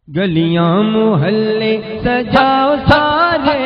گلیاں محلے سجاؤ سارے،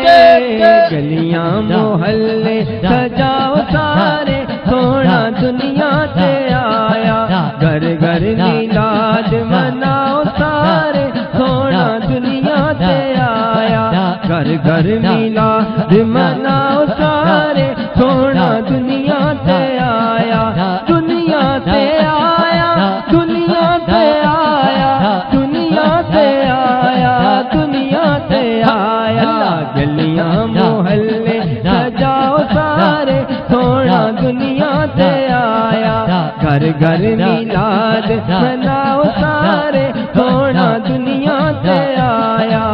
گلیاں محلے سجاؤ سارے، سونا دنیا سے آیا، گھر گھر میلاد مناؤ سارے، سونا دنیا سے آیا، گھر گھر میلاد مناؤ سارے، سونا دنیا سے آیا، دنیا سے آیا، دنیا سے آیا، دنیا سے آیا، دنیا سے آیا، گلیاں محلے سجاؤ سارے، سونا دنیا سے آیا، گھر گھر میلاد مناؤ سارے، سونا دنیا سے آیا۔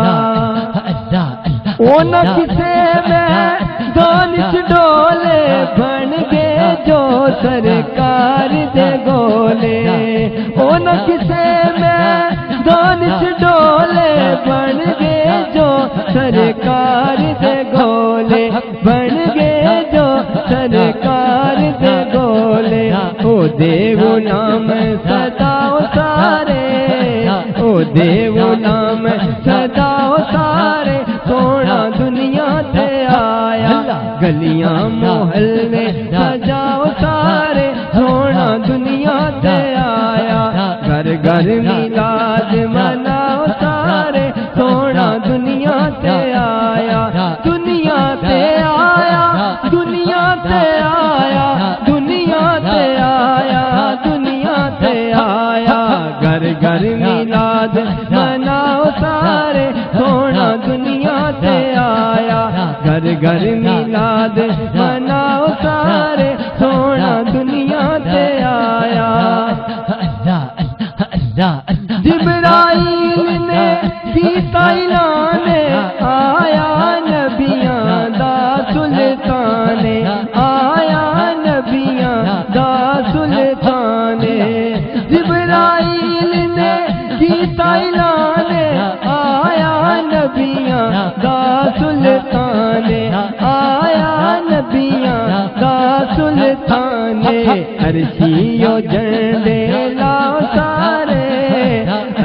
او نہ کسے میں دانش ڈولے، بن گئے جو سرکار دے گولے، او نہ کسے میں دانش ڈولے، بن گئے جو سرکار دے گولے، بن گئے جو سرکار دے گولے، او دیو نام سداؤ سارے، او دیو نام سداؤ سارے، سونا دنیا سے آیا، گلیاں محلے سجاؤ سارے، سونا دنیا سے آیا، گھر گھر میلاد مناؤ سارے، سونا دنیا سے آیا، دنیا سے آیا، دنیا سے آیا، دنیا سے آیا، دنیا سے آیا، گھر گھر میلاد مناؤ سارے، سونا دنیا سے آیا، گھر گھر میلاد مناؤ سارے، سونا دنیا سے آیا۔ جبرائیل نے کیتا اعلان، آیا نبیاں دا سلطان، آیا نبیاں دا سلطان، جبرائیل نے کیتا اعلان، آیا نبیاں دا سلطان، آیا نبیاں دا سلطان، عرشیو جھنڈے لاؤ سارے،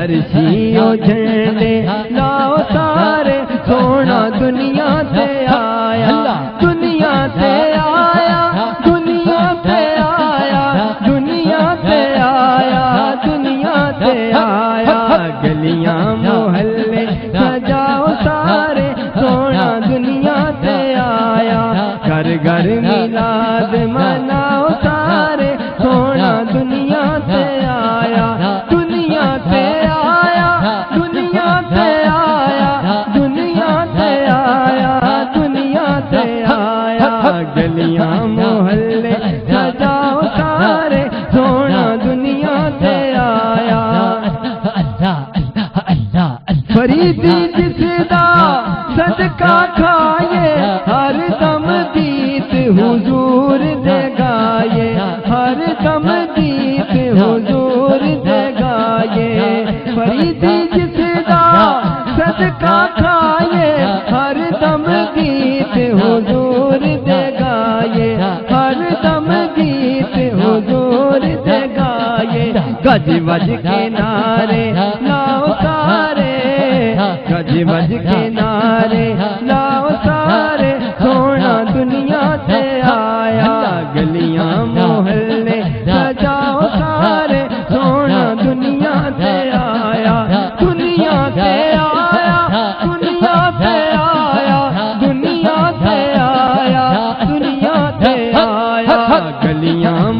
عرشیو جھنڈے لاؤ سارے، سونا دنیا سے آیا، دنیا سے آیا، دنیا سے آیا، دنیا سے آیا، دنیا سے آیا، گلیاں محلے سجاؤ سارے، سونا دنیا سے آیا، گھر گھر میلاد مناؤ سارے، سونا دنیا سے آیا، دنیا سے آیا، دنیا سے آیا، دنیا سے آیا، دنیا سے آیا، گلیاں محلے سجاؤ سارے، سونا دنیا سے آیا۔ فریدی جس دا صدقہ کھائے، ہر دم گیت حضور دے گائے، ہر دم گیت حضور دے گائے، فریدی جس دا صدقہ کھائے، ہر دم گیت حضور دے گائے، ہر دم گیت حضور دے گائے، گج وج کے نعرے لاؤ سارے، گج وج کے نعرے لاؤ سارے، سونا دنیا سے آیا، گلیاں محلے سجاؤ سارے، سونا دنیا سے آیا، دنیا سے آیا، دنیا سے آیا، دنیا سے آیا، دنیا سے آیا، گلیاں